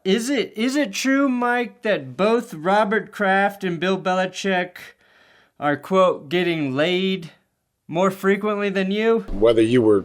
Is it true, Mike, that both Robert Kraft and Bill Belichick are, quote, getting laid more frequently than you? Whether you were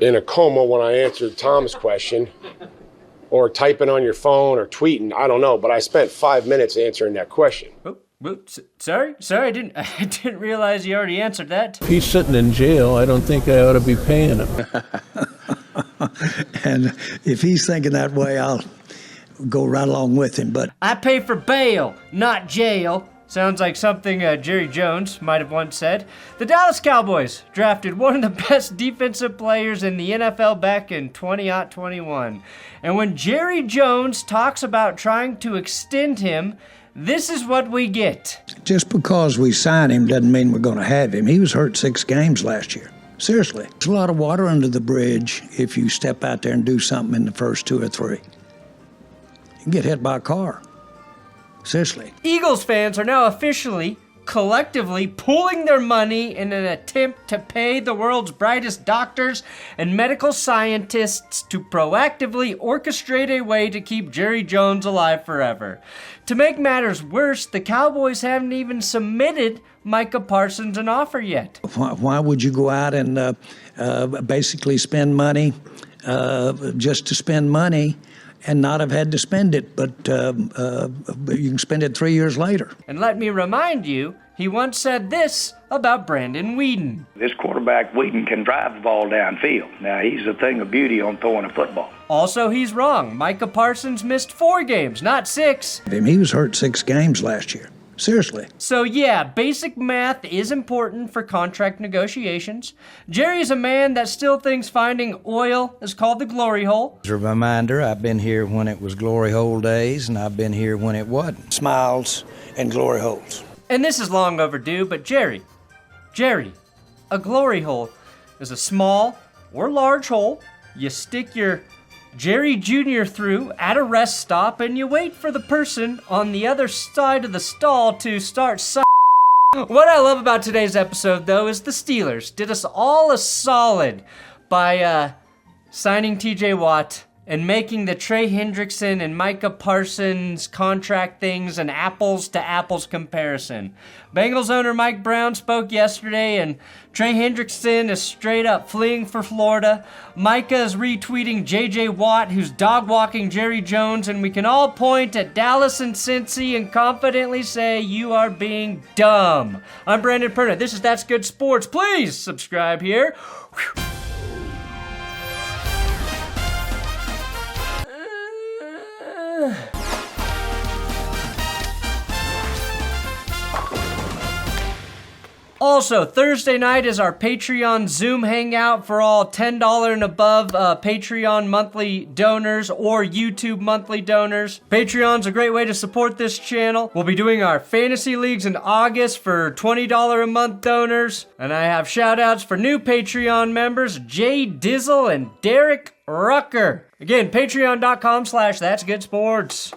in a coma when I answered Tom's question, or typing on your phone or tweeting, I don't know, but I spent 5 minutes answering that question. Sorry, I didn't realize you already answered that. He's sitting in jail. I don't think I ought to be paying him. And if he's thinking that way, I'll go right along with him. But I pay for bail, not jail. Sounds like something Jerry Jones might have once said. The Dallas Cowboys drafted one of the best defensive players in the NFL back in 2021. And when Jerry Jones talks about trying to extend him, this is what we get. Just because we sign him doesn't mean we're going to have him. He was hurt 6 games last year. Seriously. There's a lot of water under the bridge if you step out there and do something in the first 2 or 3. You can get hit by a car. Seriously. Eagles fans are now officially, collectively pooling their money in an attempt to pay the world's brightest doctors and medical scientists to proactively orchestrate a way to keep Jerry Jones alive forever. To make matters worse, the Cowboys haven't even submitted Micah Parsons an offer yet. Why would you go out and basically spend money just to spend money and not have had to spend it, but you can spend it 3 years later? And let me remind you, he once said this about Brandon Weeden. This quarterback, Weeden, can drive the ball downfield. Now, he's a thing of beauty on throwing a football. Also, he's wrong. Micah Parsons missed 4 games, not 6. He was hurt 6 games last year. Seriously. So yeah, basic math is important for contract negotiations. Jerry's a man that still thinks finding oil is called the glory hole. As a reminder, I've been here when it was glory hole days, and I've been here when it wasn't. Smiles and glory holes. And this is long overdue, but Jerry, a glory hole is a small or large hole you stick your Jerry Jr. through at a rest stop, and you wait for the person on the other side of the stall to start What I love about today's episode, though, is the Steelers did us all a solid by signing TJ Watt and making the Trey Hendrickson and Micah Parsons contract things an apples-to-apples comparison. Bengals owner Mike Brown spoke yesterday, and Trey Hendrickson is straight up fleeing for Florida. Micah is retweeting J.J. Watt, who's dog-walking Jerry Jones, and we can all point at Dallas and Cincy and confidently say, you are being dumb. I'm Brandon Perna. This is That's Good Sports. Please subscribe here. Whew. Also, Thursday night is our Patreon Zoom hangout for all $10 and above Patreon monthly donors or YouTube monthly donors. Patreon's a great way to support this channel. We'll be doing our fantasy leagues in August for $20 a month donors. And I have shout outs for new Patreon members, Jay Dizzle and Derek Rucker. Again, patreon.com/thatsgoodsports.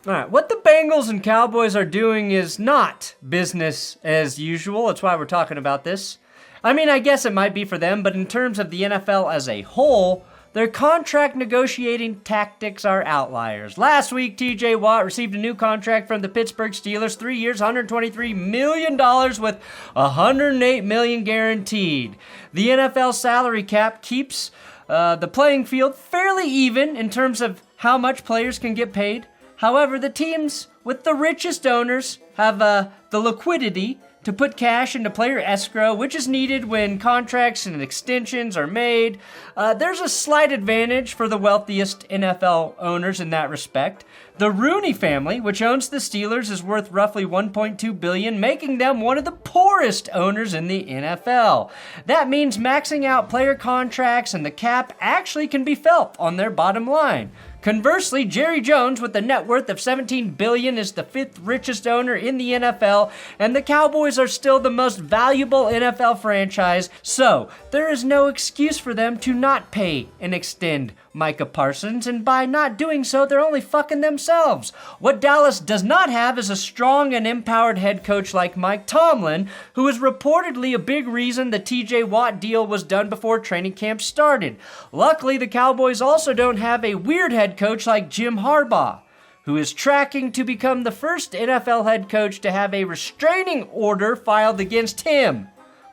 All right, what the Bengals and Cowboys are doing is not business as usual. That's why we're talking about this. I mean, I guess it might be for them, but in terms of the NFL as a whole, their contract negotiating tactics are outliers. Last week, TJ Watt received a new contract from the Pittsburgh Steelers, 3 years, $123 million with $108 million guaranteed. The NFL salary cap keeps the playing field fairly even in terms of how much players can get paid. However, the teams with the richest owners have the liquidity to put cash into player escrow, which is needed when contracts and extensions are made. There's a slight advantage for the wealthiest NFL owners in that respect. The Rooney family, which owns the Steelers, is worth roughly $1.2 billion, making them one of the poorest owners in the NFL. That means maxing out player contracts and the cap actually can be felt on their bottom line. Conversely, Jerry Jones, with a net worth of $17 billion, is the 5th richest owner in the NFL, and the Cowboys are still the most valuable NFL franchise, so there is no excuse for them to not pay and extend Micah Parsons, and by not doing so, they're only fucking themselves. What Dallas does not have is a strong and empowered head coach like Mike Tomlin, who is reportedly a big reason the TJ Watt deal was done before training camp started. Luckily, the Cowboys also don't have a weird head coach like Jim Harbaugh, who is tracking to become the first NFL head coach to have a restraining order filed against him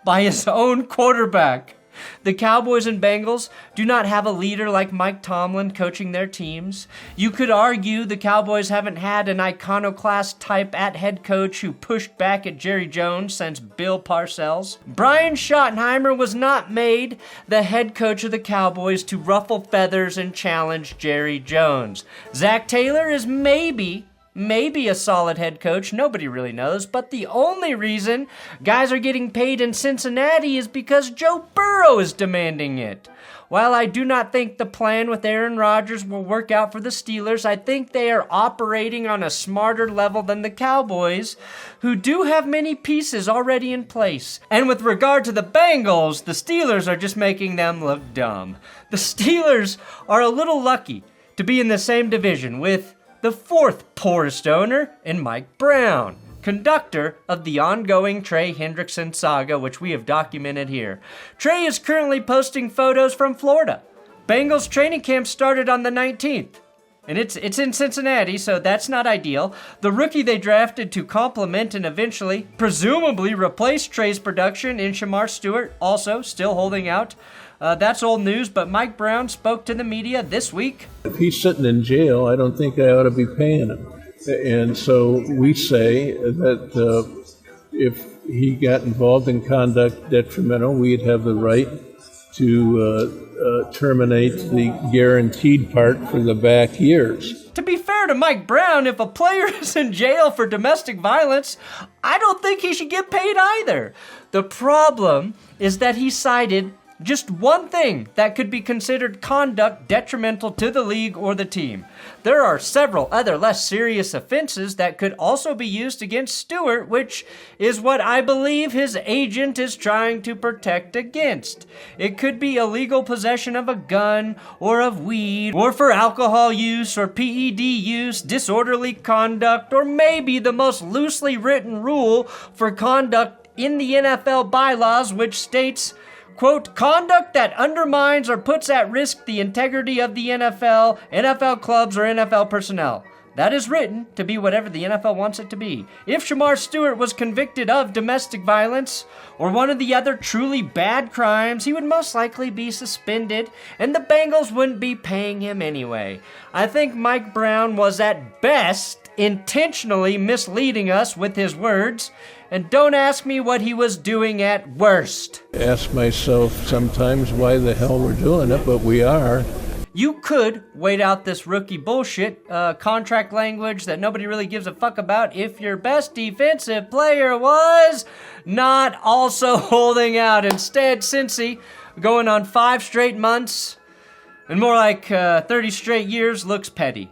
by his own quarterback. The Cowboys and Bengals do not have a leader like Mike Tomlin coaching their teams. You could argue the Cowboys haven't had an iconoclast type at head coach who pushed back at Jerry Jones since Bill Parcells. Brian Schottenheimer was not made the head coach of the Cowboys to ruffle feathers and challenge Jerry Jones. Zach Taylor is maybe a solid head coach, nobody really knows, but the only reason guys are getting paid in Cincinnati is because Joe Burrow is demanding it. While I do not think the plan with Aaron Rodgers will work out for the Steelers, I think they are operating on a smarter level than the Cowboys, who do have many pieces already in place. And with regard to the Bengals, the Steelers are just making them look dumb. The Steelers are a little lucky to be in the same division with the fourth poorest owner in Mike Brown, conductor of the ongoing Trey Hendrickson saga, which we have documented here. Trey is currently posting photos from Florida. Bengals training camp started on the 19th, and it's in Cincinnati, so that's not ideal. The rookie they drafted to complement and eventually, presumably, replace Trey's production in Shamar Stewart, also still holding out. That's old news, but Mike Brown spoke to the media this week. If he's sitting in jail, I don't think I ought to be paying him. And so we say that if he got involved in conduct detrimental, we'd have the right to terminate the guaranteed part for the back years. To be fair to Mike Brown, if a player is in jail for domestic violence, I don't think he should get paid either. The problem is that he cited just one thing that could be considered conduct detrimental to the league or the team. There are several other less serious offenses that could also be used against Stewart, which is what I believe his agent is trying to protect against. It could be illegal possession of a gun or of weed, or for alcohol use or PED use, disorderly conduct, or maybe the most loosely written rule for conduct in the NFL bylaws, which states, quote, conduct that undermines or puts at risk the integrity of the NFL, NFL clubs, or NFL personnel. That is written to be whatever the NFL wants it to be. If Shamar Stewart was convicted of domestic violence or one of the other truly bad crimes, he would most likely be suspended, and the Bengals wouldn't be paying him anyway. I think Mike Brown was at best intentionally misleading us with his words, and don't ask me what he was doing at worst. Ask myself sometimes why the hell we're doing it, but we are. You could wait out this rookie bullshit, contract language that nobody really gives a fuck about if your best defensive player was not also holding out. Instead, Cincy, going on 5 straight months, and more like 30 straight years, looks petty.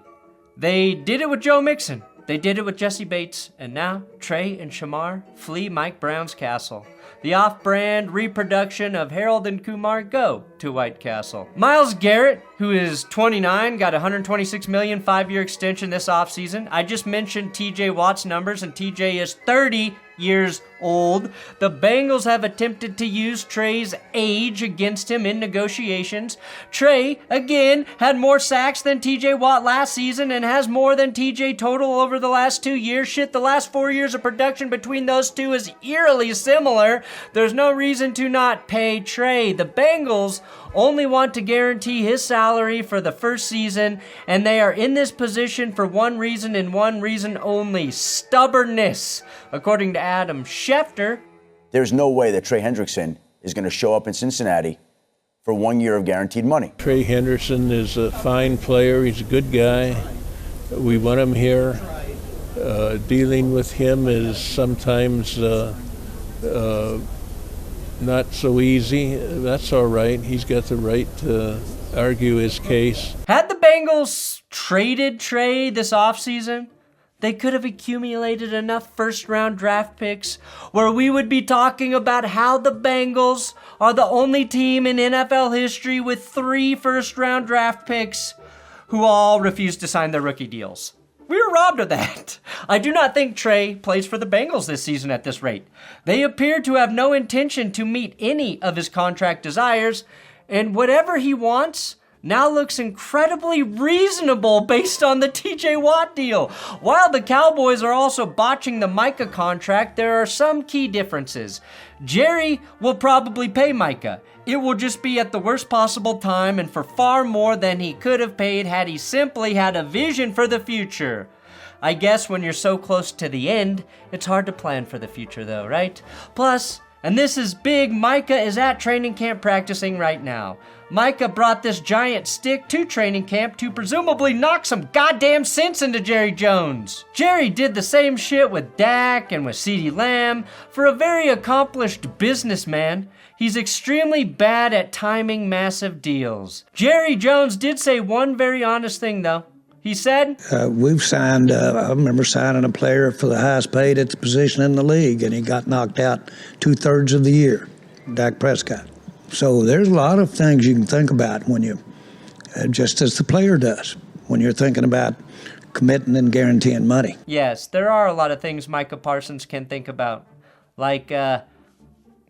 They did it with Joe Mixon. They did it with Jesse Bates, and now Trey and Shamar flee Mike Brown's castle. The off-brand reproduction of Harold and Kumar go to White Castle. Myles Garrett, who is 29, got a $126 million 5-year extension this offseason. I just mentioned TJ Watt's numbers, and TJ is 30 years old. The Bengals have attempted to use Trey's age against him in negotiations. Trey, again, had more sacks than TJ Watt last season and has more than TJ total over the last 2 years. Shit, the last 4 years of production between those two is eerily similar. There's no reason to not pay Trey. The Bengals only want to guarantee his salary for the first season, and they are in this position for one reason and one reason only: stubbornness. According to Adam Schefter, there's no way that Trey Hendrickson is going to show up in Cincinnati for 1 year of guaranteed money. Trey Hendrickson is a fine player. He's a good guy. We want him here. Dealing with him is sometimes not so easy. That's all right. He's got the right to argue his case. Had the Bengals traded Trey this offseason, they could have accumulated enough first-round draft picks where we would be talking about how the Bengals are the only team in NFL history with 3 first-round draft picks who all refused to sign their rookie deals. We were robbed of that. I do not think Trey plays for the Bengals this season at this rate. They appear to have no intention to meet any of his contract desires, and whatever he wants now looks incredibly reasonable based on the TJ Watt deal. While the Cowboys are also botching the Micah contract, there are some key differences. Jerry will probably pay Micah. It will just be at the worst possible time and for far more than he could have paid had he simply had a vision for the future. I guess when you're so close to the end, it's hard to plan for the future though, right? Plus, and this is big, Micah is at training camp practicing right now. Micah brought this giant stick to training camp to presumably knock some goddamn sense into Jerry Jones. Jerry did the same shit with Dak and with CeeDee Lamb. For a very accomplished businessman, he's extremely bad at timing massive deals. Jerry Jones did say one very honest thing though. He said, we've signed, I remember signing a player for the highest paid at the position in the league, and he got knocked out 2/3 of the year, Dak Prescott. So there's a lot of things you can think about when you, just as the player does, when you're thinking about committing and guaranteeing money. Yes, there are a lot of things Micah Parsons can think about. Like,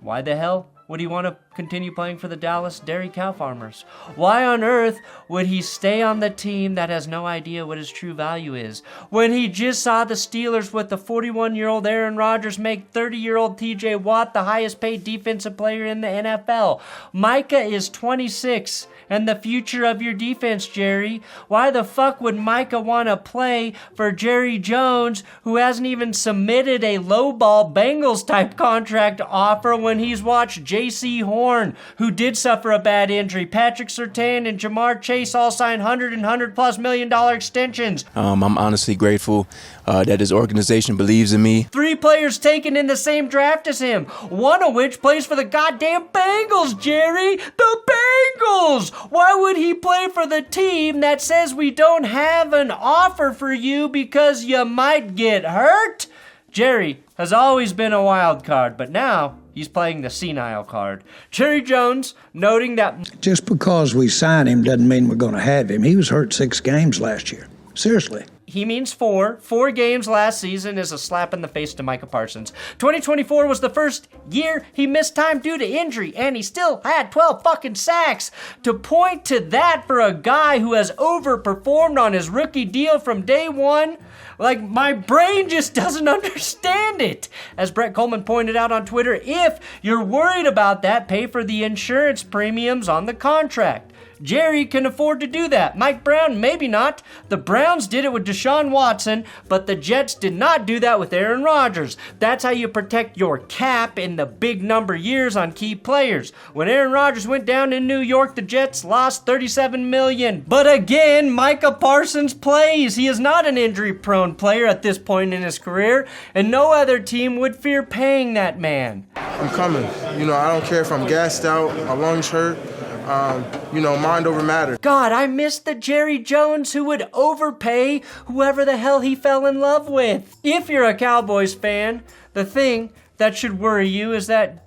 why the hell would he want to continue playing for the Dallas Dairy Cow Farmers? Why on earth would he stay on the team that has no idea what his true value is? When he just saw the Steelers with the 41-year-old Aaron Rodgers make 30-year-old TJ Watt the highest paid defensive player in the NFL. Micah is 26 and the future of your defense, Jerry. Why the fuck would Micah want to play for Jerry Jones, who hasn't even submitted a lowball Bengals-type contract offer when he's watched J.C. Horn, who did suffer a bad injury, Patrick Surtain, and Jamar Chase all signed $100+ million extensions? I'm honestly grateful that his organization believes in me. 3 players taken in the same draft as him, one of which plays for the goddamn Bengals, Jerry! The Bengals! Why would he play for the team that says we don't have an offer for you because you might get hurt? Jerry has always been a wild card, but now he's playing the senile card. Jerry Jones noting that just because we sign him doesn't mean we're going to have him. He was hurt 6 games last year. Seriously. He means 4. 4 games last season is a slap in the face to Micah Parsons. 2024 was the first year he missed time due to injury, and he still had 12 fucking sacks. To point to that for a guy who has overperformed on his rookie deal from day one, like, my brain just doesn't understand it. As Brett Coleman pointed out on Twitter, if you're worried about that, pay for the insurance premiums on the contract. Jerry can afford to do that. Mike Brown, maybe not. The Browns did it with Deshaun Watson, but the Jets did not do that with Aaron Rodgers. That's how you protect your cap in the big number years on key players. When Aaron Rodgers went down in New York, the Jets lost $37 million. But again, Micah Parsons plays. He is not an injury-prone player at this point in his career, and no other team would fear paying that man. I'm coming. I don't care if I'm gassed out, my lungs hurt. Mind over matter. God, I miss the Jerry Jones who would overpay whoever the hell he fell in love with. If you're a Cowboys fan, the thing that should worry you is that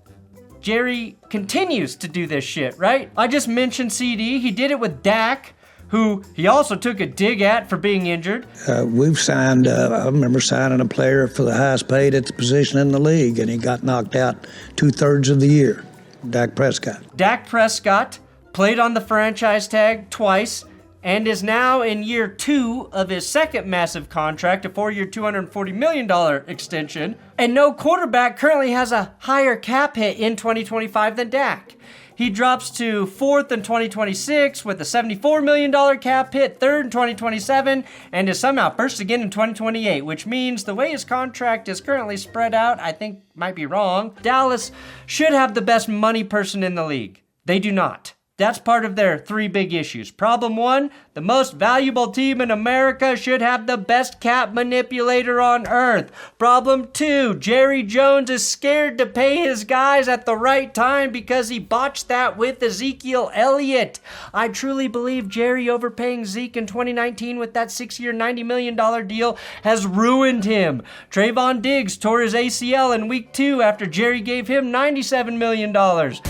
Jerry continues to do this shit, right? I just mentioned CD. He did it with Dak, who he also took a dig at for being injured. We've signed, I remember signing a player for the highest paid at the position in the league, and he got knocked out 2/3 of the year, Dak Prescott. Dak Prescott played on the franchise tag twice, and is now in year 2 of his second massive contract, a 4-year, $240 million extension. And no quarterback currently has a higher cap hit in 2025 than Dak. He drops to 4th in 2026 with a $74 million cap hit, 3rd in 2027, and is somehow first again in 2028, which means the way his contract is currently spread out, I think might be wrong. Dallas should have the best money person in the league. They do not. That's part of their 3 big issues. Problem 1, the most valuable team in America should have the best cap manipulator on earth. Problem 2, Jerry Jones is scared to pay his guys at the right time because he botched that with Ezekiel Elliott. I truly believe Jerry overpaying Zeke in 2019 with that 6-year, $90 million deal has ruined him. Trayvon Diggs tore his ACL in week 2 after Jerry gave him $97 million.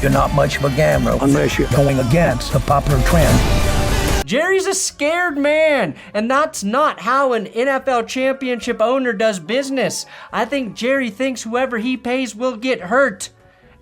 You're not much of a gambler unless you're going against the popular trend. Jerry's a scared man, and that's not how an NFL championship owner does business. I think Jerry thinks whoever he pays will get hurt.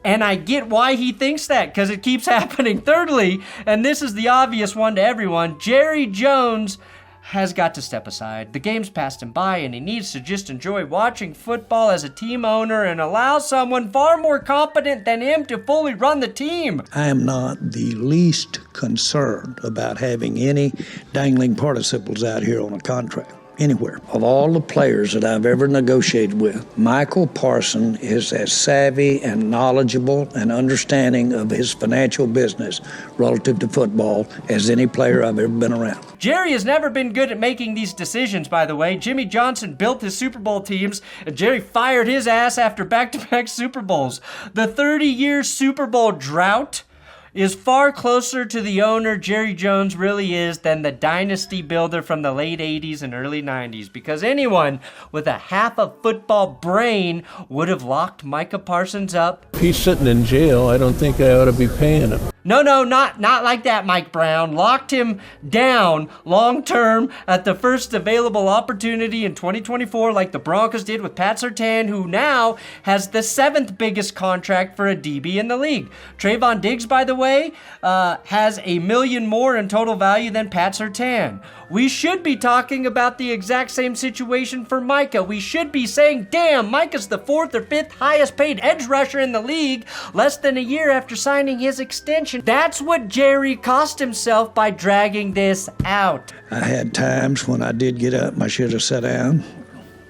And I get why he thinks that, because it keeps happening. Thirdly, and this is the obvious one to everyone, Jerry Jones has got to step aside. The game's passed him by, and he needs to just enjoy watching football as a team owner and allow someone far more competent than him to fully run the team. I am not the least concerned about having any dangling participles out here on a contract. Anywhere. Of all the players that I've ever negotiated with, Micah Parsons is as savvy and knowledgeable and understanding of his financial business relative to football as any player I've ever been around. Jerry has never been good at making these decisions, by the way. Jimmy Johnson built his Super Bowl teams, and Jerry fired his ass after back-to-back Super Bowls. The 30-year Super Bowl drought is far closer to the owner Jerry Jones really is than the dynasty builder from the late 80s and early 90s, because anyone with a half a football brain would have locked Micah Parsons up. If he's sitting in jail, I don't think I ought to be paying him. No, not like that, Mike Brown. Locked him down long-term at the first available opportunity in 2024, like the Broncos did with Pat Surtain, who now has the 7th biggest contract for a DB in the league. Trayvon Diggs, by the way, has $1 million more in total value than Pat Surtain. We should be talking about the exact same situation for Micah. We should be saying, damn, Micah's the 4th or 5th highest paid edge rusher in the league, less than a year after signing his extension. That's what Jerry cost himself by dragging this out. I had times when I did get up and I should have sat down,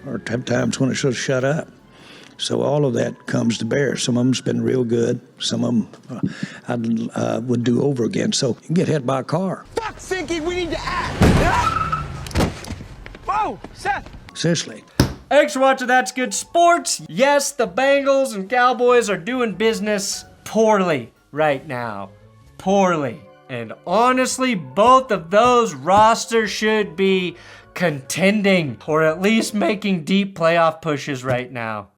or times when I should have shut up. So all of that comes to bear. Some of them's been real good. Some of them I would do over again. So you get hit by a car. Fuck, Sinky, we need to act. Whoa, Seth. Seriously. Thanks for watching That's Good Sports. Yes, the Bengals and Cowboys are doing business poorly right now. Poorly. And honestly, both of those rosters should be contending, or at least making deep playoff pushes right now.